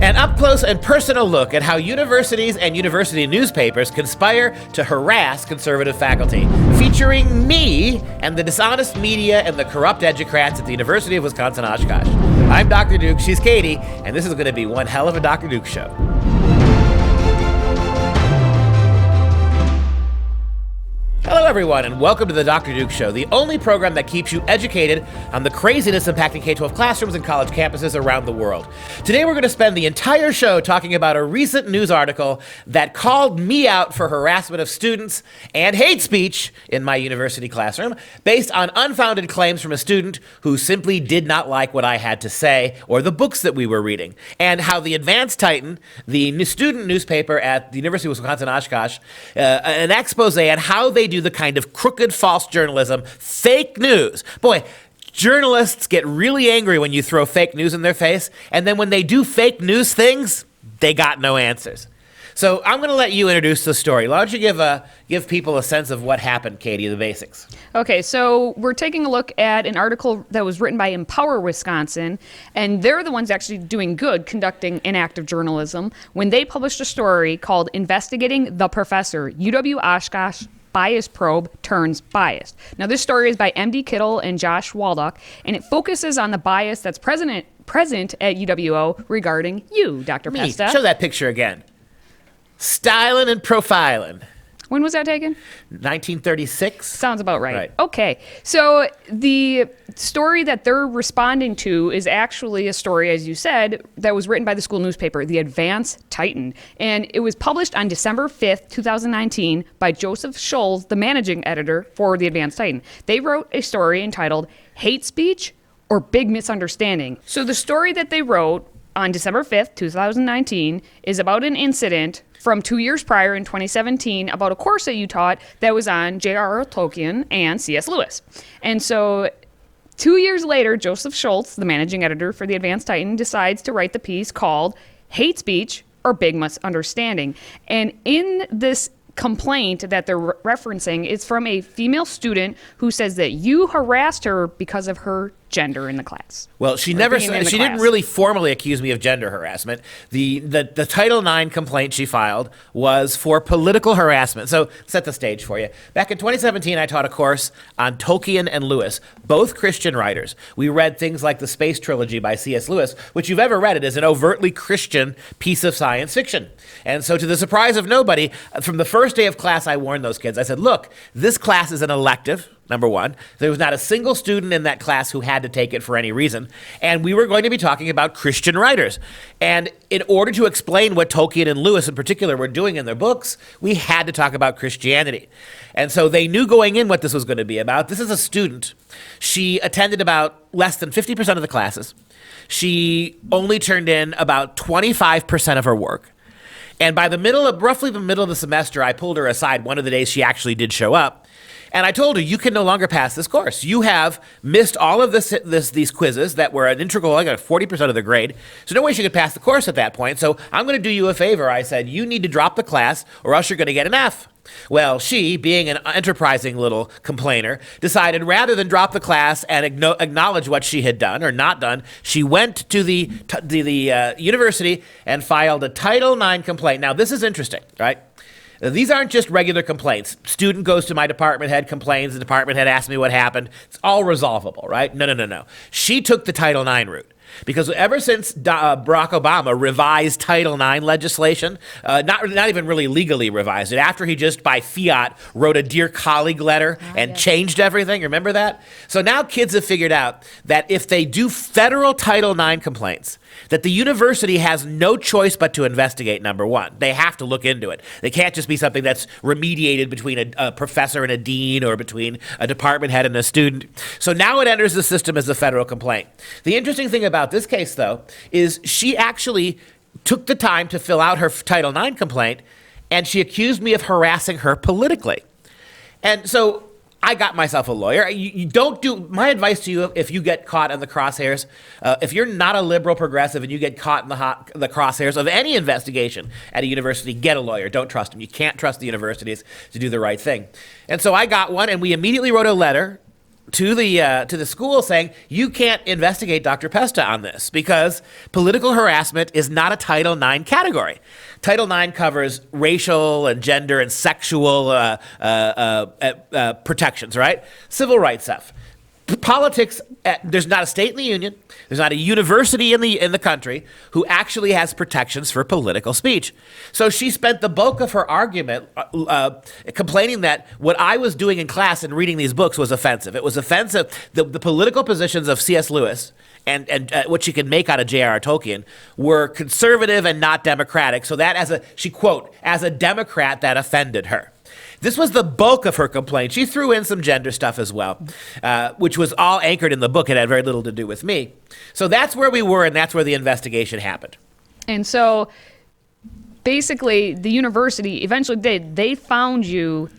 An up-close and personal look at how universities and university newspapers conspire to harass conservative faculty, featuring me and the dishonest media and the corrupt educrats at the University of Wisconsin-Oshkosh. I'm Dr. Duke, she's Katie, and this is going to be one hell of a Dr. Duke show. Hello everyone, and welcome to the Dr. Duke Show, the only program that keeps you educated on the craziness impacting K-12 classrooms and college campuses around the world. Today we're going to spend the entire show talking about a recent news article that called me out for harassment of students and hate speech in my university classroom based on unfounded claims from a student who simply did not like what I had to say or the books that we were reading, and how the Advanced Titan, the student newspaper at the University of Wisconsin-Oshkosh, an expose on how they do the kind of crooked false journalism, fake news. Boy, journalists get really angry when you throw fake news in their face, and then when they do fake news things, they got no answers. So I'm going to let you introduce the story. Why don't you give people a sense of what happened, Katie, the basics. Okay, so we're taking a look at an article that was written by Empower Wisconsin, and they're the ones actually doing good, conducting inactive journalism, when they published a story called Investigating the Professor, UW-Oshkosh Bias Probe Turns Biased. Now, this story is by M.D. Kittle and Josh Waldock, and it focuses on the bias that's present at UWO regarding you, Dr. Pesta. Show that picture again. Styling and profiling. When was that taken? 1936. Sounds about right. Okay. So the story that they're responding to is actually a story, as you said, that was written by the school newspaper, the Advanced Titan. And it was published on December 5th, 2019 by Joseph Schultz, the managing editor for the Advanced Titan. They wrote a story entitled Hate Speech or Big Misunderstanding. So the story that they wrote on December 5th, 2019 is about an incident from 2 years prior in 2017 about a course that you taught that was on J.R.R. Tolkien and C.S. Lewis. And so 2 years later, Joseph Schultz, the managing editor for the Advanced Titan, decides to write the piece called Hate Speech or Big Misunderstanding. And in this complaint that they're referencing is from a female student who says that you harassed her because of her gender in the class. Well, she didn't really formally accuse me of gender harassment. The Title IX complaint she filed was for political harassment. So set the stage for you. Back in 2017, I taught a course on Tolkien and Lewis, both Christian writers. We read things like the Space Trilogy by C.S. Lewis, which you've ever read. It is an overtly Christian piece of science fiction. And so to the surprise of nobody, from the first day of class, I warned those kids. I said, look, this class is an elective. Number one, there was not a single student in that class who had to take it for any reason. And we were going to be talking about Christian writers. And in order to explain what Tolkien and Lewis in particular were doing in their books, we had to talk about Christianity. And so they knew going in what this was going to be about. This is a student. She attended about less than 50% of the classes. She only turned in about 25% of her work. And by roughly the middle of the semester, I pulled her aside one of the days she actually did show up. And I told her, you can no longer pass this course. You have missed all of these quizzes that were an integral, I got 40% of the grade. So no way she could pass the course at that point. So I'm going to do you a favor. I said, you need to drop the class or else you're going to get an F. Well, she, being an enterprising little complainer, decided rather than drop the class and acknowledge what she had done or not done, she went to the university and filed a Title IX complaint. Now, this is interesting, right? These aren't just regular complaints. Student goes to my department head, complains, the department head asks me what happened. It's all resolvable, right? No. She took the Title IX route. Because ever since Barack Obama revised Title IX legislation, not even really legally revised it, after he just by fiat wrote a Dear Colleague letter and changed everything, remember that? So now kids have figured out that if they do federal Title IX complaints, that the university has no choice but to investigate, number one. They have to look into it. They can't just be something that's remediated between a professor and a dean or between a department head and a student. So now it enters the system as a federal complaint. The interesting thing about this case, though, is she actually took the time to fill out her Title IX complaint, and she accused me of harassing her politically. And so I got myself a lawyer. You don't do, my advice to you, if you get caught in the crosshairs, if you're not a liberal progressive and you get caught in the crosshairs of any investigation at a university, get a lawyer. Don't trust them. You can't trust the universities to do the right thing. And so I got one, and we immediately wrote a letter to the school saying, you can't investigate Dr. Pesta on this because political harassment is not a Title IX category. Title IX covers racial and gender and sexual protections, right? Civil rights stuff. Politics, there's not a state in the union, there's not a university in the country who actually has protections for political speech. So she spent the bulk of her argument complaining that what I was doing in class and reading these books was offensive. It was offensive. The political positions of C.S. Lewis and what she could make out of J.R.R. Tolkien were conservative and not democratic. So that as a Democrat, that offended her. This was the bulk of her complaint. She threw in some gender stuff as well, which was all anchored in the book. It had very little to do with me. So that's where we were, and that's where the investigation happened. And so basically the university eventually they found you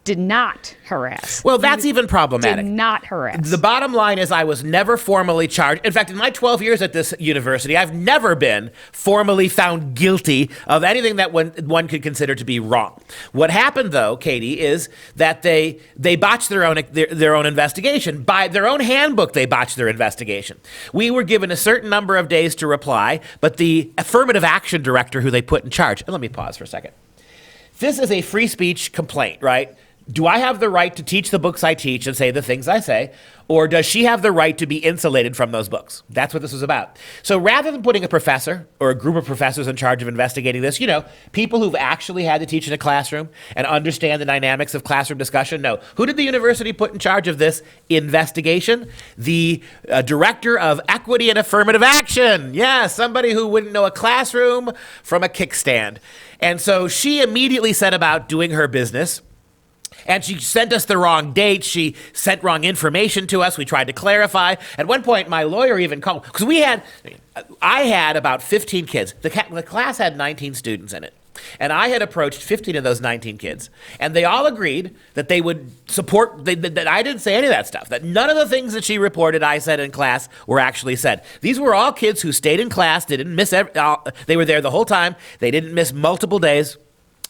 did not harass. Well, that's even problematic. Did not harass. The bottom line is I was never formally charged. In fact, in my 12 years at this university, I've never been formally found guilty of anything that one could consider to be wrong. What happened, though, Katie, is that they botched their own investigation. By their own handbook, they botched their investigation. We were given a certain number of days to reply, but the affirmative action director who they put in charge, and let me pause for a second. This is a free speech complaint, right? Do I have the right to teach the books I teach and say the things I say, or does she have the right to be insulated from those books? That's what this was about. So rather than putting a professor or a group of professors in charge of investigating this, people who've actually had to teach in a classroom and understand the dynamics of classroom discussion, no. Who did the university put in charge of this investigation? The director of equity and affirmative action. Yeah, somebody who wouldn't know a classroom from a kickstand. And so she immediately set about doing her business. And she sent us the wrong date. She sent wrong information to us. We tried to clarify. At one point, my lawyer even called, because I had about 15 kids. The class had 19 students in it. And I had approached 15 of those 19 kids. And they all agreed that they would support, that I didn't say any of that stuff, that none of the things that she reported I said in class were actually said. These were all kids who stayed in class. They didn't miss, they were there the whole time. They didn't miss multiple days.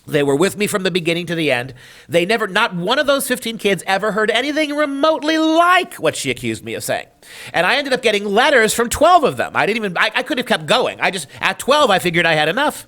They were with me from the beginning to the end. Not one of those 15 kids ever heard anything remotely like what she accused me of saying. And I ended up getting letters from 12 of them. I could have kept going. At 12, I figured I had enough.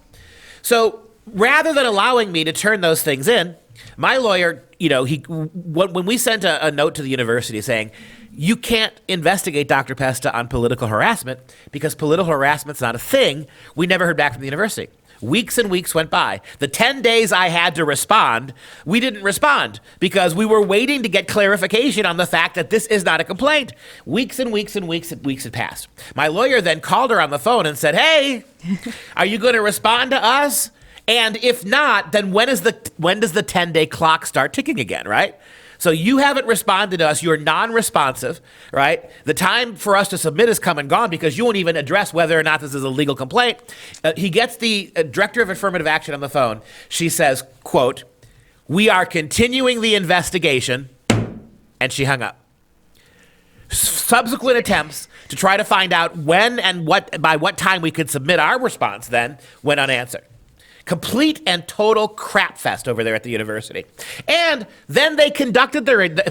So rather than allowing me to turn those things in, my lawyer, when we sent a note to the university saying, you can't investigate Dr. Pesta on political harassment because political harassment's not a thing, we never heard back from the university. Weeks and weeks went by. The 10 days I had to respond, we didn't respond because we were waiting to get clarification on the fact that this is not a complaint. Weeks and weeks and weeks and weeks had passed. My lawyer then called her on the phone and said, hey, are you going to respond to us? And if not, then when does the 10-day clock start ticking again, right? So you haven't responded to us. You're non-responsive, right? The time for us to submit has come and gone because you won't even address whether or not this is a legal complaint. He gets the director of affirmative action on the phone. She says, quote, we are continuing the investigation, and she hung up. Subsequent attempts to try to find out when and by what time we could submit our response then went unanswered. Complete and total crap fest over there at the university. And then they conducted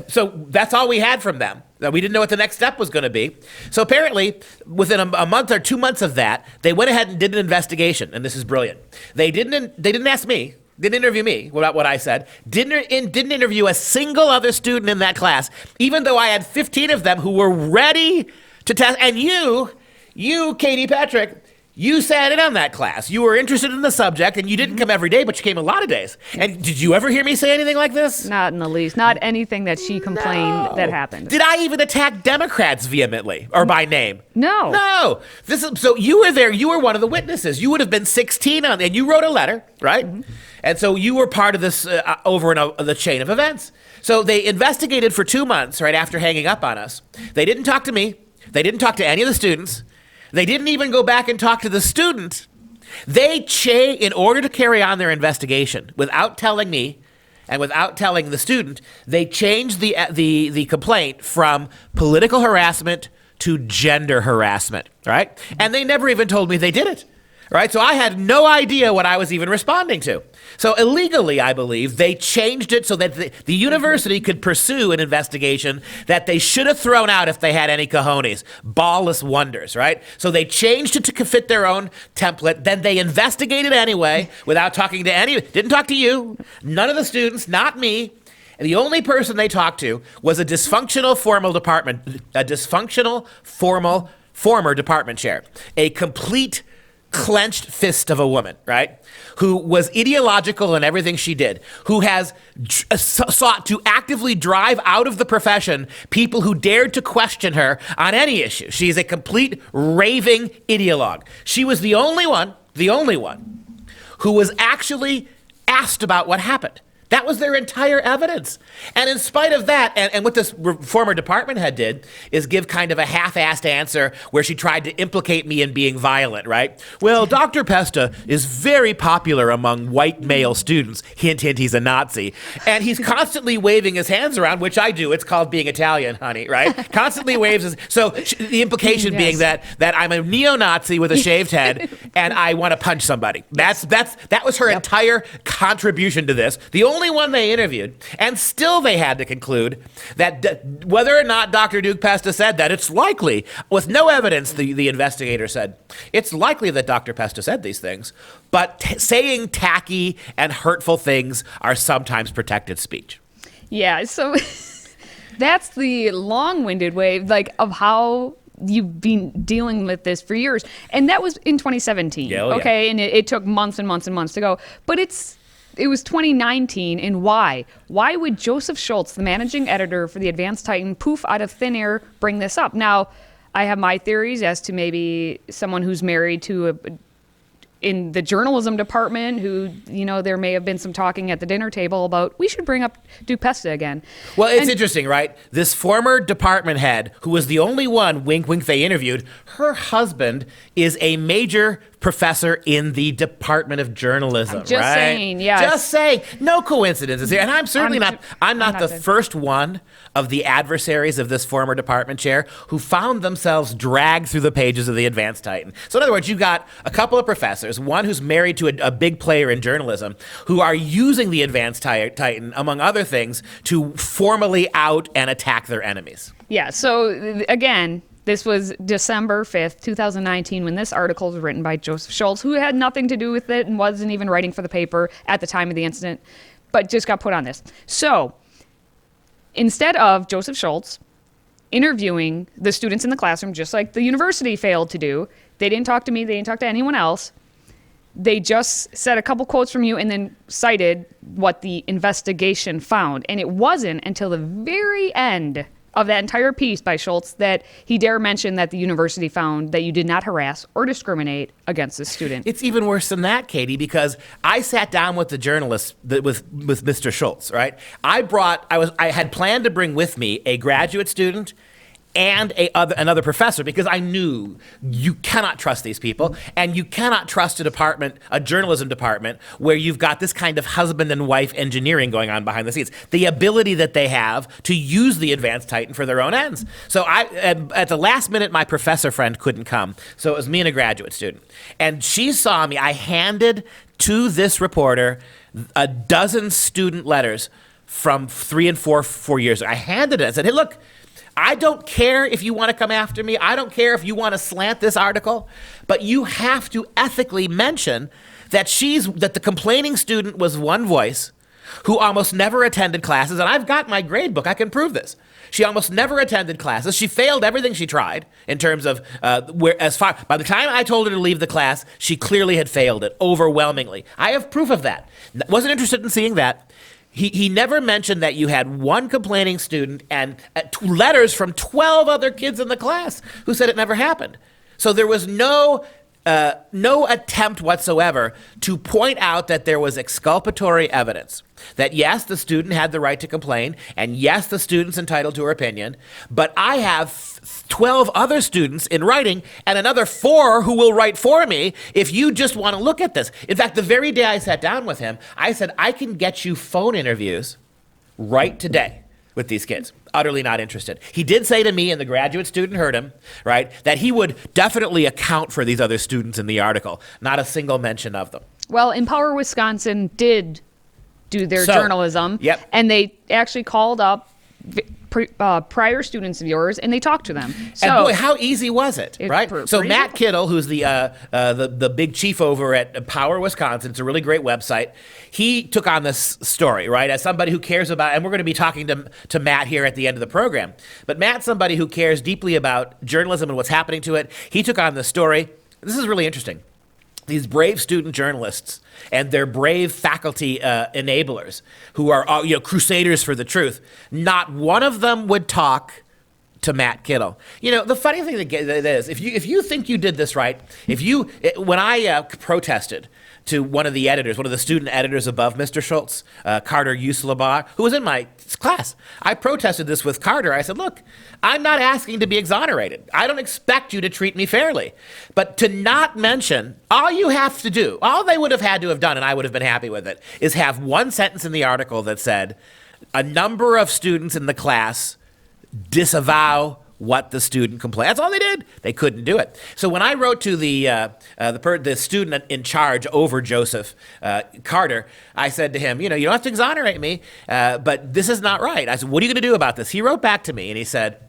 so that's all we had from them. We didn't know what the next step was going to be. So apparently, within a month or 2 months of that, they went ahead and did an investigation. And this is brilliant. They didn't ask me. Didn't interview me about what I said. Didn't interview a single other student in that class, even though I had 15 of them who were ready to test. And you, Katie Patrick, you sat in on that class. You were interested in the subject, and you didn't come every day, but you came a lot of days. And did you ever hear me say anything like this? Not in the least. Not anything that she complained that happened. Did I even attack Democrats vehemently or by name? No. No. So you were there. You were one of the witnesses. You would have been 16 and you wrote a letter, right? Mm-hmm. And so you were part of this over the chain of events. So they investigated for 2 months right after hanging up on us. They didn't talk to me. They didn't talk to any of the students. They didn't even go back and talk to the student. In order to carry on their investigation, without telling me and without telling the student, they changed the complaint from political harassment to gender harassment, right? And they never even told me they did it. Right? So I had no idea what I was even responding to. So illegally, I believe, they changed it so that the university could pursue an investigation that they should have thrown out if they had any cojones. Ballless wonders, right? So they changed it to fit their own template. Then they investigated anyway without talking to didn't talk to you, none of the students, not me. And the only person they talked to was a dysfunctional former department chair, a complete clenched fist of a woman, right? Who was ideological in everything she did, who has sought to actively drive out of the profession people who dared to question her on any issue. She is a complete raving ideologue. She was the only one who was actually asked about what happened. That was their entire evidence. And in spite of that, and what this former department head did is give kind of a half-assed answer where she tried to implicate me in being violent, right? Well, Dr. Pesta is very popular among white male students. Hint, hint, he's a Nazi. And he's constantly waving his hands around, which I do. It's called being Italian, honey, right? Constantly waves his... So the implication being that I'm a neo-Nazi with a shaved head and I want to punch somebody. That was her entire contribution to this. The only one they interviewed, and still they had to conclude that whether or not Dr. Duke Pesta said that, it's likely, with no evidence, the investigator said, it's likely that Dr. Pesta said these things, but saying tacky and hurtful things are sometimes protected speech. Yeah, so that's the long-winded way, like, of how you've been dealing with this for years. And that was in 2017, okay? Yeah. And it took months and months and months to go. But it was 2019, and why? Why would Joseph Schultz, the managing editor for the Advanced Titan, poof, out of thin air, bring this up? Now, I have my theories as to maybe someone who's married to in the journalism department who, there may have been some talking at the dinner table about, we should bring up Duke Pesta again. Well, it's interesting, right? This former department head, who was the only one, wink, wink, they interviewed, her husband is a major professor in the Department of Journalism, just right? saying, yes. Just saying. No coincidences here. And I'm certainly I'm not the first one of the adversaries of this former department chair who found themselves dragged through the pages of the Advanced Titan. So in other words, you got a couple of professors, one who's married to a big player in journalism, who are using the Advanced Titan, among other things, to formally out and attack their enemies. Yeah, so again, this was December 5th, 2019, when this article was written by Joseph Schultz, who had nothing to do with it and wasn't even writing for the paper at the time of the incident, but just got put on this. So instead of Joseph Schultz interviewing the students in the classroom, just like the university failed to do, they didn't talk to me, they didn't talk to anyone else. They just said a couple quotes from you and then cited what the investigation found. And it wasn't until the very end of that entire piece by Schultz that he dare mention that the university found that you did not harass or discriminate against the student. It's even worse than that, Katie, because I sat down with the journalist, with Mr. Schultz, right? I had planned to bring with me a graduate student and another professor, because I knew you cannot trust these people, and you cannot trust a journalism department where you've got this kind of husband and wife engineering going on behind the scenes. The ability that they have to use the Advanced Titan for their own ends. So at the last minute, my professor friend couldn't come, so it was me and a graduate student. And she saw me. I handed to this reporter a dozen student letters from 3 and 4 years ago. I handed it and said, hey, look, I don't care if you want to come after me. I don't care if you want to slant this article, but you have to ethically mention that the complaining student was one voice who almost never attended classes, and I've got my grade book. I can prove this. She almost never attended classes. She failed everything she tried in terms of by the time I told her to leave the class, she clearly had failed it overwhelmingly. I have proof of that. Wasn't interested in seeing that. He never mentioned that you had one complaining student and letters from 12 other kids in the class who said it never happened. So there was no attempt whatsoever to point out that there was exculpatory evidence. That yes, the student had the right to complain, and yes, the student's entitled to her opinion, but I have 12 other students in writing and another 4 who will write for me if you just want to look at this. In fact, the very day I sat down with him, I said, I can get you phone interviews right today with these kids. utterly not interested. He did say to me, and the graduate student heard him, right, that he would definitely account for these other students in the article. Not a single mention of them. Well, Empower Wisconsin did do their journalism, and they actually called up prior students of yours, and they talked to them. So, and boy, how easy was it, right? So Matt Kittle, who's the big chief over at Power Wisconsin, it's a really great website. He took on this story, right, as somebody who cares about, and we're going to be talking to Matt here at the end of the program, but Matt's somebody who cares deeply about journalism and what's happening to it. He took on this story. This is really interesting. These brave student journalists and their brave faculty enablers who are crusaders for the truth, not one of them would talk to Matt Kittle. The funny thing that is, if you think you did this right, when I protested to one of the student editors above Mr. Schultz, Carter Uslabar, who was in my class, I protested this with Carter. I said, look, I'm not asking to be exonerated. I don't expect you to treat me fairly. But to not mention, all you have to do, all they would have had to have done, and I would have been happy with it, is have one sentence in the article that said, a number of students in the class disavow what the student complained. That's all they did. They couldn't do it. So when I wrote to the student in charge over Joseph Carter, I said to him, you don't have to exonerate me, but this is not right. I said, what are you going to do about this? He wrote back to me and he said,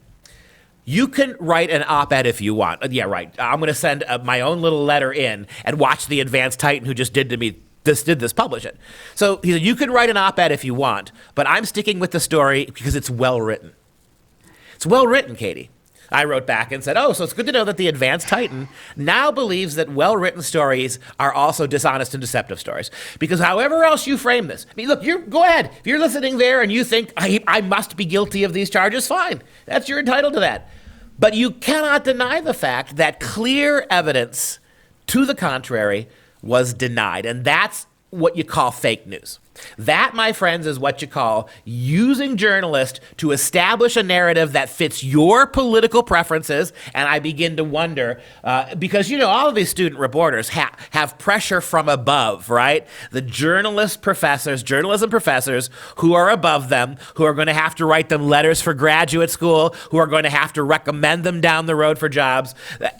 you can write an op-ed if you want. Yeah, right. I'm going to send my own little letter in and watch the advanced Titan who just did to me this publish it. So he said, you can write an op-ed if you want, but I'm sticking with the story because it's well written. It's well written, Katie. I wrote back and said, so it's good to know that the advanced Titan now believes that well-written stories are also dishonest and deceptive stories. Because however else you frame this, look, go ahead. If you're listening there and you think, I must be guilty of these charges, fine. You're entitled to that. But you cannot deny the fact that clear evidence to the contrary was denied. And that's what you call fake news. That, my friends, is what you call using journalists to establish a narrative that fits your political preferences. And I begin to wonder, because, all of these student reporters have pressure from above, right? The journalism professors who are above them, who are going to have to write them letters for graduate school, who are going to have to recommend them down the road for jobs,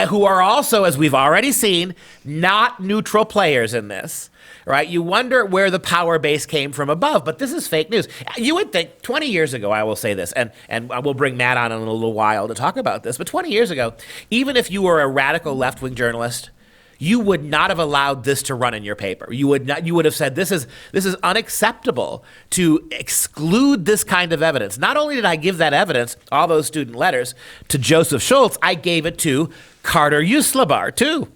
who are also, as we've already seen, not neutral players in this. Right? You wonder where the power base came from above, but this is fake news. You would think 20 years ago, I will say this, and we'll bring Matt on in a little while to talk about this, but 20 years ago, even if you were a radical left-wing journalist, you would not have allowed this to run in your paper. You would have said this is unacceptable to exclude this kind of evidence. Not only did I give that evidence, all those student letters, to Joseph Schultz, I gave it to Carter Uslabar too.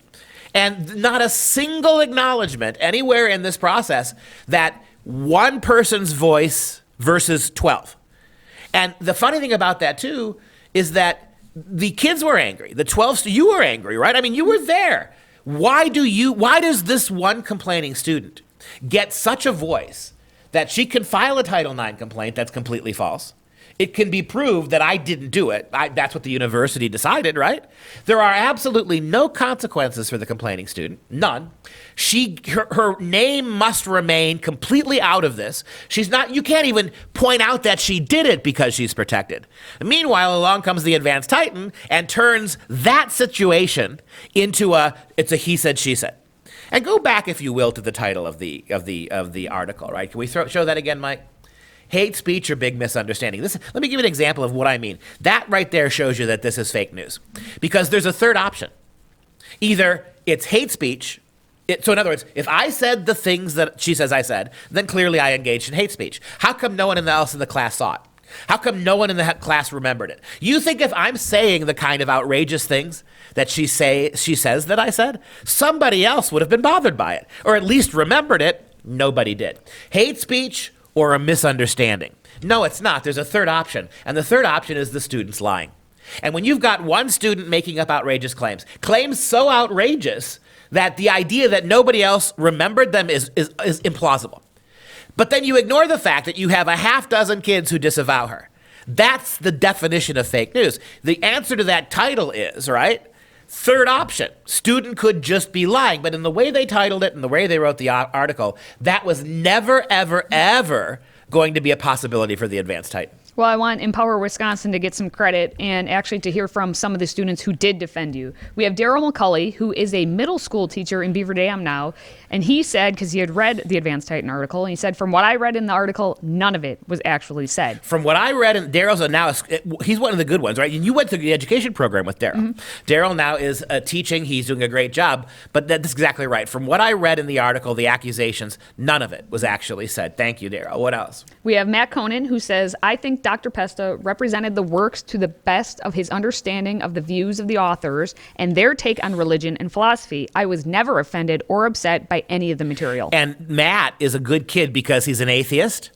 And not a single acknowledgement anywhere in this process that one person's voice versus 12. And the funny thing about that, too, is that the kids were angry. The 12, you were angry, right? You were there. Why does this one complaining student get such a voice that she can file a Title IX complaint that's completely false? It can be proved that I didn't do it. That's what the university decided, right? There are absolutely no consequences for the complaining student, none. Her name must remain completely out of this. You can't even point out that she did it because she's protected. Meanwhile, along comes the advanced Titan and turns that situation into it's a he said, she said. And go back, if you will, to the title of the article, right? Can we show that again, Mike? Hate speech or big misunderstanding. Let me give you an example of what I mean. That right there shows you that this is fake news. Because there's a third option. Either it's hate speech. So in other words, if I said the things that she says I said, then clearly I engaged in hate speech. How come no one else in the class saw it? How come no one in the class remembered it? You think if I'm saying the kind of outrageous things that she says that I said, somebody else would have been bothered by it, or at least remembered it? Nobody did. Hate speech or a misunderstanding? No, it's not. There's a third option. And the third option is the students lying. And when you've got one student making up outrageous claims so outrageous that the idea that nobody else remembered them is implausible. But then you ignore the fact that you have a half dozen kids who disavow her. That's the definition of fake news. The answer to that title is, right? Third option, student could just be lying. But in the way they titled it and the way they wrote the article, that was never, ever, ever going to be a possibility for the advanced Titan. Well, I want Empower Wisconsin to get some credit and actually to hear from some of the students who did defend you. We have Daryl McCulley, who is a middle school teacher in Beaver Dam now, and he said, because he had read the Advanced Titan article, and he said, from what I read in the article, none of it was actually said. From what I read, and Daryl's he's one of the good ones, right? And you went through the education program with Daryl. Mm-hmm. Daryl now is teaching. He's doing a great job, but that's exactly right. From what I read in the article, the accusations, none of it was actually said. Thank you, Daryl. What else? We have Matt Conan, who says, I think Dr. Pesta represented the works to the best of his understanding of the views of the authors and their take on religion and philosophy. I was never offended or upset by any of the material. And Matt is a good kid because he's an atheist,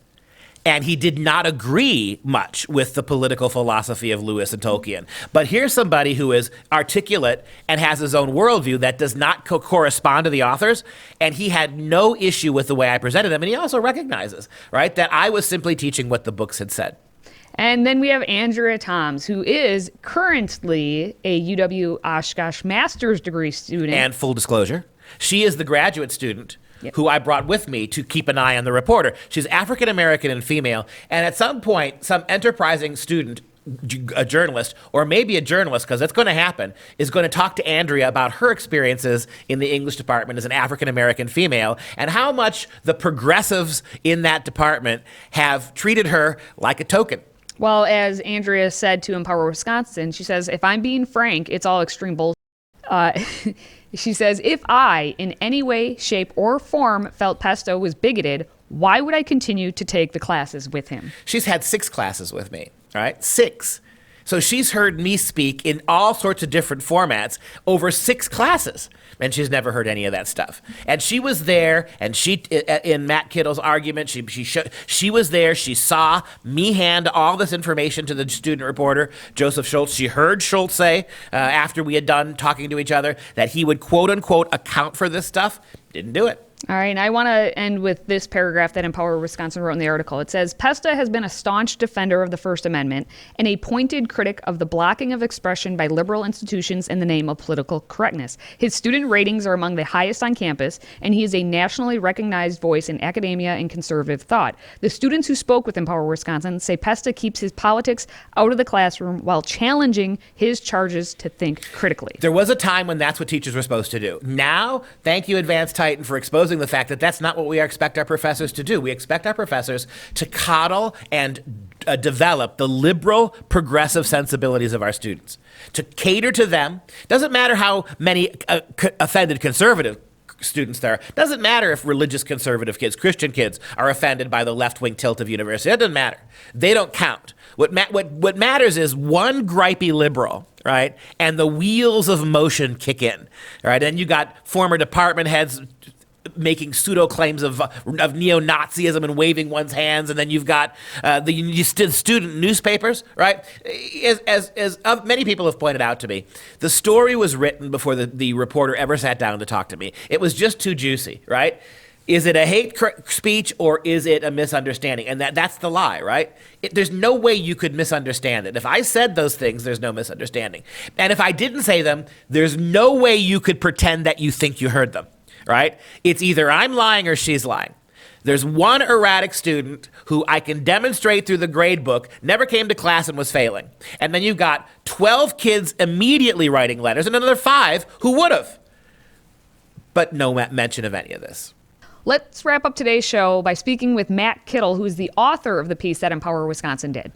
and he did not agree much with the political philosophy of Lewis and Tolkien. But here's somebody who is articulate and has his own worldview that does not correspond to the authors, and he had no issue with the way I presented them. And he also recognizes, right, that I was simply teaching what the books had said. And then we have Andrea Toms, who is currently a UW Oshkosh master's degree student. And full disclosure, she is the graduate student who I brought with me to keep an eye on the reporter. She's African-American and female, and at some point, some enterprising student, a journalist, or maybe a journalist, because that's going to happen, is going to talk to Andrea about her experiences in the English department as an African-American female and how much the progressives in that department have treated her like a token. Well, as Andrea said to Empower Wisconsin, she says, if I'm being frank, it's all extreme bullshit. She says, if I, in any way, shape, or form felt Pesta was bigoted, why would I continue to take the classes with him? She's had 6 classes with me, all right? 6. So she's heard me speak in all sorts of different formats over 6 classes, and she's never heard any of that stuff. And she was there, and she, in Matt Kittle's argument, she was there. She saw me hand all this information to the student reporter, Joseph Schultz. She heard Schultz say, after we had done talking to each other, that he would quote-unquote account for this stuff. Didn't do it. All right, and I want to end with this paragraph that Empower Wisconsin wrote in the article. It says, Pesta has been a staunch defender of the First Amendment and a pointed critic of the blocking of expression by liberal institutions in the name of political correctness. His student ratings are among the highest on campus, and he is a nationally recognized voice in academia and conservative thought. The students who spoke with Empower Wisconsin say Pesta keeps his politics out of the classroom while challenging his charges to think critically. There was a time when that's what teachers were supposed to do. Now, thank you, Advanced Titan, for exposing the fact that that's not what we expect our professors to do. We expect our professors to coddle and develop the liberal, progressive sensibilities of our students, to cater to them. Doesn't matter how many offended conservative students there are. Doesn't matter if religious conservative kids, Christian kids, are offended by the left-wing tilt of university. That doesn't matter. They don't count. What matters is one gripey liberal, right, and the wheels of motion kick in, right? And you got former department heads making pseudo claims of neo-Nazism and waving one's hands, and then you've got the student newspapers, right? As many people have pointed out to me, the story was written before the reporter ever sat down to talk to me. It was just too juicy, right? Is it a hate speech or is it a misunderstanding? And that's the lie, right? There's no way you could misunderstand it. If I said those things, there's no misunderstanding. And if I didn't say them, there's no way you could pretend that you think you heard them. Right? It's either I'm lying or she's lying. There's one erratic student who I can demonstrate through the grade book never came to class and was failing. And then you've got 12 kids immediately writing letters and another 5 who would have. But no mention of any of this. Let's wrap up today's show by speaking with Matt Kittle, who is the author of the piece that Empower Wisconsin did.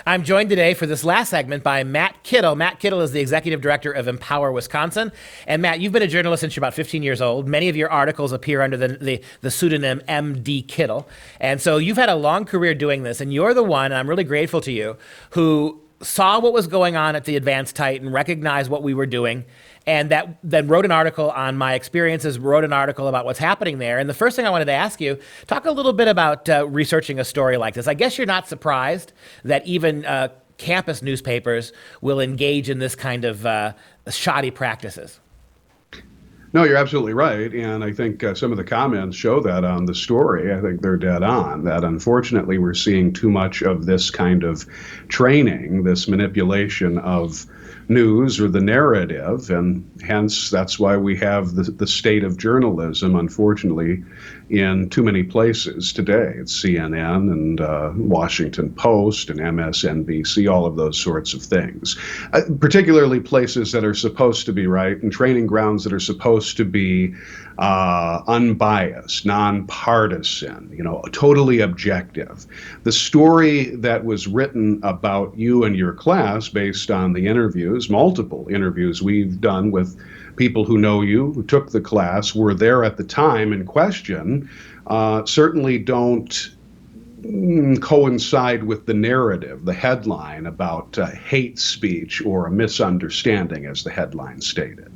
I'm joined today for this last segment by Matt Kittle. Matt Kittle is the executive director of Empower Wisconsin. And Matt, you've been a journalist since you're about 15 years old. Many of your articles appear under the pseudonym M.D. Kittle. And so you've had a long career doing this, and you're the one, and I'm really grateful to you, who saw what was going on at the Advanced Titan, recognized what we were doing, and that then wrote an article on my experiences, wrote an article about what's happening there. And the first thing I wanted to ask you, talk a little bit about researching a story like this. I guess you're not surprised that even campus newspapers will engage in this kind of shoddy practices. No, you're absolutely right. And I think some of the comments show that on the story. I think they're dead on, that unfortunately we're seeing too much of this kind of training, this manipulation of news or the narrative, and hence that's why we have the state of journalism, unfortunately, in too many places today. It's CNN and Washington Post and MSNBC, all of those sorts of things, particularly places that are supposed to be right and training grounds that are supposed to be unbiased, nonpartisan, totally objective. The story that was written about you and your class based on the interviews, multiple interviews we've done with people who know you, who took the class, were there at the time in question, certainly don't coincide with the narrative, the headline about hate speech or a misunderstanding, as the headline stated.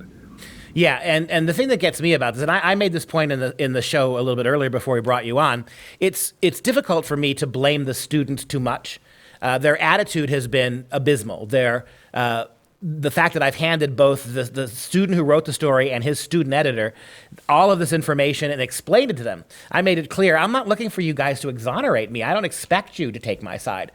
Yeah, and the thing that gets me about this, and I made this point in the show a little bit earlier before we brought you on, it's difficult for me to blame the student too much. Their attitude has been abysmal. The fact that I've handed both the student who wrote the story and his student editor all of this information and explained it to them. I made it clear, I'm not looking for you guys to exonerate me. I don't expect you to take my side.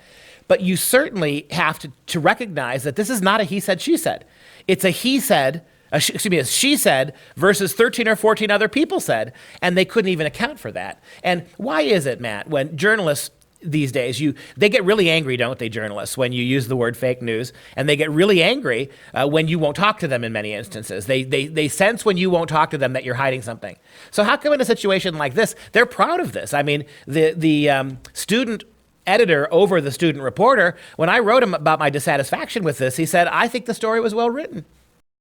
But you certainly have to recognize that this is not a he said, she said. It's a he said, a she said versus 13 or 14 other people said, and they couldn't even account for that. And why is it, Matt, when journalists these days, they get really angry, don't they, journalists, when you use the word fake news, and they get really angry when you won't talk to them in many instances. They sense when you won't talk to them that you're hiding something. So how come in a situation like this, they're proud of this? I mean, the student editor over the student reporter, when I wrote him about my dissatisfaction with this, he said, I think the story was well written.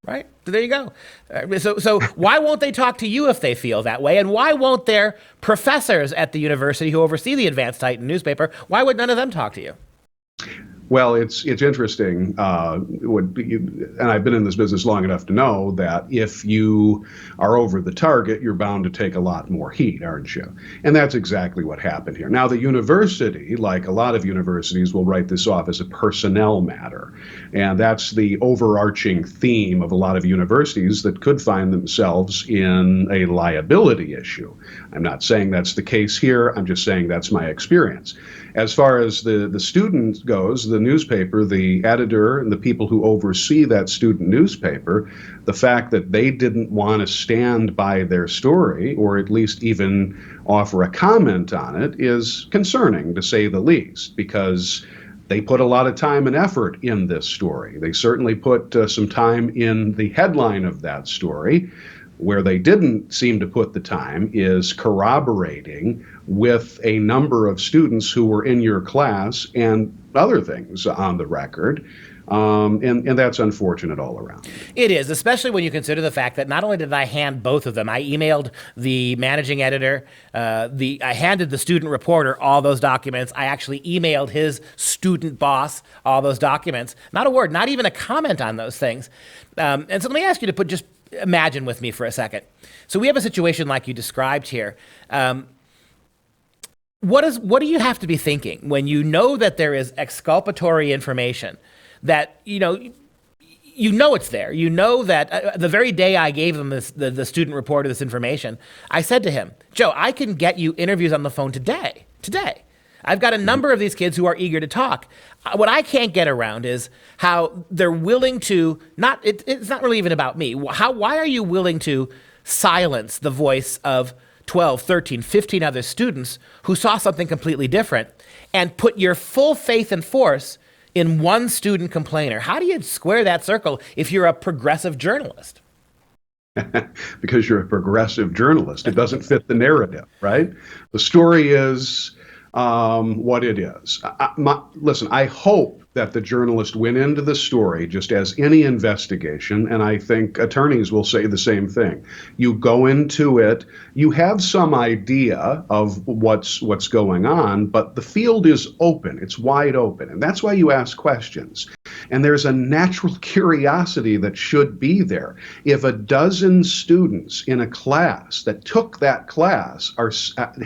Right? So there you go. So why won't they talk to you if they feel that way? And why won't their professors at the university who oversee the Advanced Titan newspaper, why would none of them talk to you? Well, it's interesting, and I've been in this business long enough to know that if you are over the target, you're bound to take a lot more heat, aren't you? And that's exactly what happened here. Now, the university, like a lot of universities, will write this off as a personnel matter. And that's the overarching theme of a lot of universities that could find themselves in a liability issue. I'm not saying that's the case here. I'm just saying that's my experience. As far as the student goes, the newspaper, the editor, and the people who oversee that student newspaper, the fact that they didn't want to stand by their story or at least even offer a comment on it is concerning, to say the least, because they put a lot of time and effort in this story. They certainly put some time in the headline of that story. Where they didn't seem to put the time is corroborating with a number of students who were in your class and other things on the record. And that's unfortunate all around. It is, especially when you consider the fact that not only did I hand both of them, I emailed the managing editor, I handed the student reporter all those documents. I actually emailed his student boss all those documents. Not a word, not even a comment on those things. And so let me ask you to just imagine with me for a second. So we have a situation like you described here. What do you have to be thinking when you know that there is exculpatory information that, you know it's there. You know that the very day I gave them the student reporter this information, I said to him, Joe, I can get you interviews on the phone today. I've got a number of these kids who are eager to talk. What I can't get around is how they're willing to, it's not really even about me. Why are you willing to silence the voice of 12, 13, 15 other students who saw something completely different and put your full faith and force in one student complainer? How do you square that circle if you're a progressive journalist? Because you're a progressive journalist. It doesn't fit the narrative, right? The story is what it is. Listen, I hope that the journalist went into the story just as any investigation, and I think attorneys will say the same thing. You go into it, you have some idea of what's going on, but the field is open, it's wide open, and that's why you ask questions. And there's a natural curiosity that should be there. If a dozen students in a class that took that class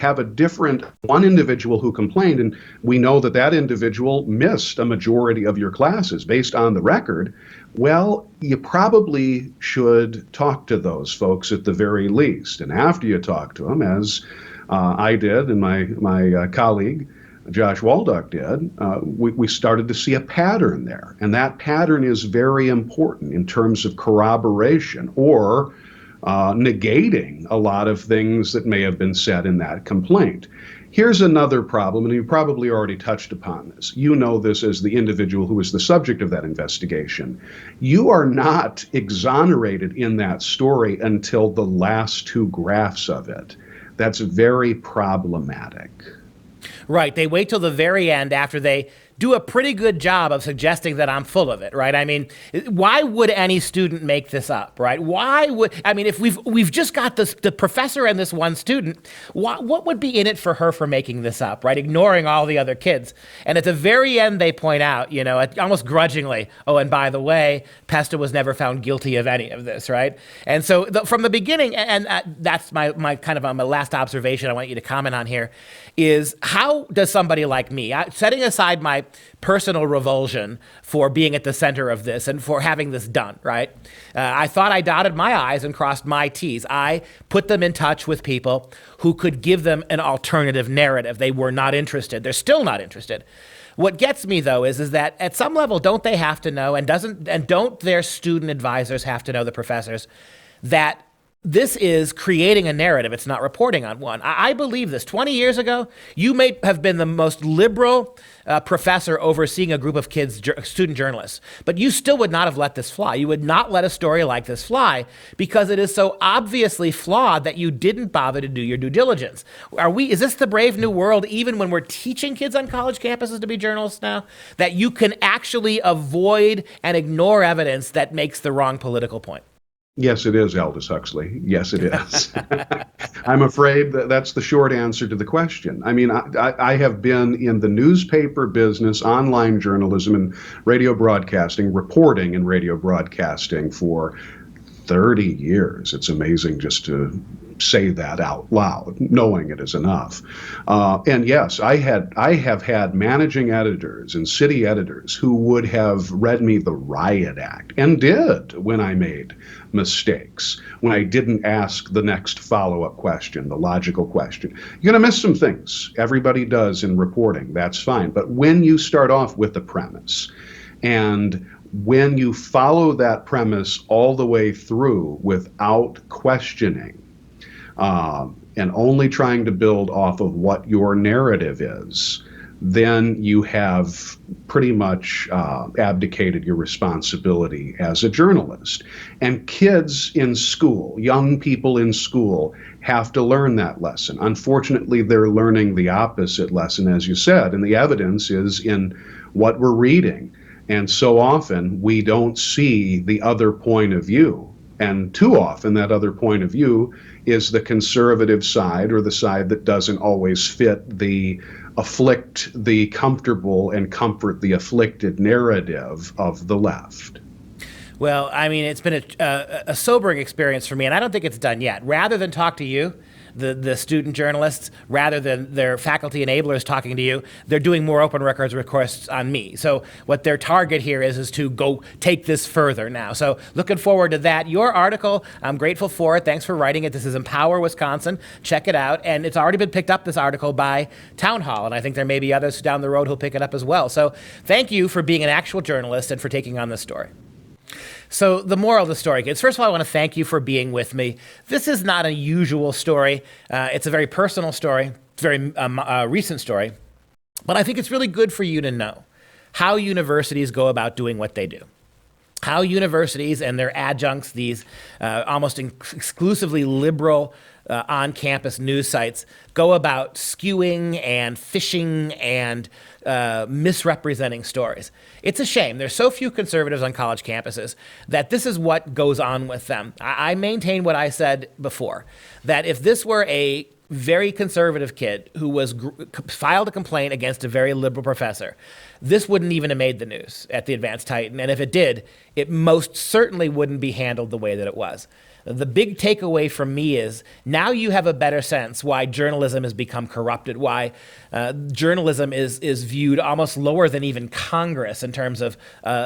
have a different one individual who complained, and we know that individual missed a majority of your classes based on the record, well, you probably should talk to those folks at the very least. And after you talk to them, as I did and my colleague, Josh Waldock did, we started to see a pattern there. And that pattern is very important in terms of corroboration or negating a lot of things that may have been said in that complaint. Here's another problem, and you probably already touched upon this. You know this as the individual who was the subject of that investigation. You are not exonerated in that story until the last two graphs of it. That's very problematic. Right. They wait till the very end after they do a pretty good job of suggesting that I'm full of it, right? I mean, why would any student make this up, right? If we've just got the professor and this one student, what would be in it for her for making this up, right? Ignoring all the other kids. And at the very end, they point out, almost grudgingly, oh, and by the way, Pesta was never found guilty of any of this, right? And so from the beginning, and that's my kind of my last observation I want you to comment on here, is how does somebody like me, setting aside my personal revulsion for being at the center of this and for having this done, right? I thought I dotted my I's and crossed my T's. I put them in touch with people who could give them an alternative narrative. They were not interested. They're still not interested. What gets me, though, is that at some level, don't they have to know, and don't their student advisors have to know, the professors, that this is creating a narrative. It's not reporting on one. I believe this. 20 years ago, you may have been the most liberal professor overseeing a group of kids, student journalists, but you still would not have let this fly. You would not let a story like this fly because it is so obviously flawed that you didn't bother to do your due diligence. Is this the brave new world, even when we're teaching kids on college campuses to be journalists now, that you can actually avoid and ignore evidence that makes the wrong political point? Yes, it is, Aldous Huxley. Yes, it is. I'm afraid that's the short answer to the question. I mean, I have been in the newspaper business, online journalism, and radio broadcasting, reporting and radio broadcasting for 30 years. It's amazing just to say that out loud, knowing it is enough. And yes, I have had managing editors and city editors who would have read me the riot act, and did when I made mistakes, when I didn't ask the next follow-up question, the logical question. You're going to miss some things. Everybody does in reporting. That's fine. But when you start off with the premise, and when you follow that premise all the way through without questioning, and only trying to build off of what your narrative is, then you have pretty much abdicated your responsibility as a journalist. And kids in school, young people in school, have to learn that lesson. Unfortunately, they're learning the opposite lesson, as you said, and the evidence is in what we're reading. And so often we don't see the other point of view. And too often that other point of view is the conservative side, or the side that doesn't always fit the afflict the comfortable and comfort the afflicted narrative of the left. Well, I mean, it's been a sobering experience for me, and I don't think it's done yet. Rather than talk to you, the student journalists, rather than their faculty enablers talking to you, they're doing more open records requests on me. So what their target here is to go take this further now. So looking forward to that. Your article, I'm grateful for it. Thanks for writing it. This is Empower Wisconsin. Check it out. And it's already been picked up, this article, by Town Hall. And I think there may be others down the road who'll pick it up as well. So thank you for being an actual journalist and for taking on this story. So the moral of the story, kids, first of all, I want to thank you for being with me. This is not a usual story. It's a very personal story. It's a very recent story. But I think it's really good for you to know how universities go about doing what they do. How universities and their adjuncts, these almost exclusively liberal on-campus news sites, go about skewing and fishing and misrepresenting stories. It's a shame. There's so few conservatives on college campuses that this is what goes on with them. I maintain what I said before, that if this were a very conservative kid who was filed a complaint against a very liberal professor, this wouldn't even have made the news at the Advanced Titan. And if it did, it most certainly wouldn't be handled the way that it was. The big takeaway from me is now you have a better sense why journalism has become corrupted, why journalism is viewed almost lower than even Congress in terms of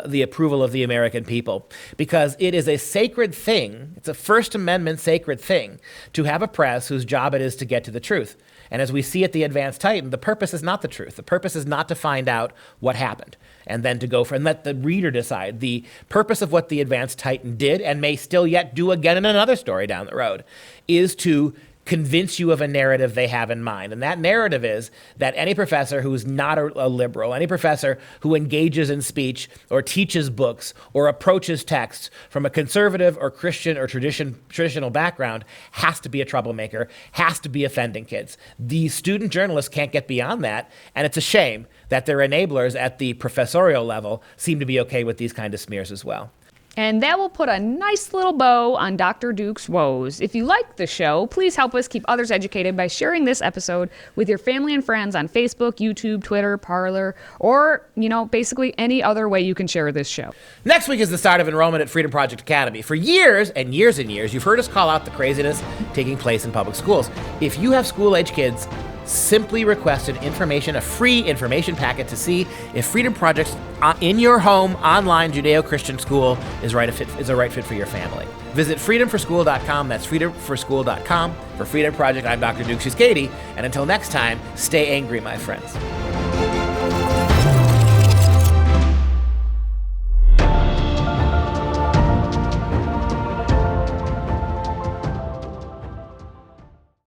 the approval of the American people. Because it is a sacred thing, it's a First Amendment sacred thing, to have a press whose job it is to get to the truth. And as we see at the Advanced Titan, the purpose is not the truth. The purpose is not to find out what happened and then to go for and let the reader decide. The purpose of what the Advanced Titan did, and may still yet do again in another story down the road, is to convince you of a narrative they have in mind. And that narrative is that any professor who's not a liberal, any professor who engages in speech or teaches books or approaches texts from a conservative or Christian or traditional background has to be a troublemaker, has to be offending kids. The student journalists can't get beyond that, and it's a shame that their enablers at the professorial level seem to be okay with these kind of smears as well. And that will put a nice little bow on Dr. Duke's woes. If you like the show, please help us keep others educated by sharing this episode with your family and friends on Facebook, YouTube, Twitter, Parler, or, basically any other way you can share this show. Next week is the start of enrollment at Freedom Project Academy. For years and years and years, you've heard us call out the craziness taking place in public schools. If you have school-age kids, simply request a free information packet to see if Freedom Project's in your home online Judeo-Christian school is a right fit for your family. Visit freedomforschool.com. That's freedomforschool.com. For Freedom Project, I'm Dr. Duke. She's Katie. And until next time, stay angry, my friends.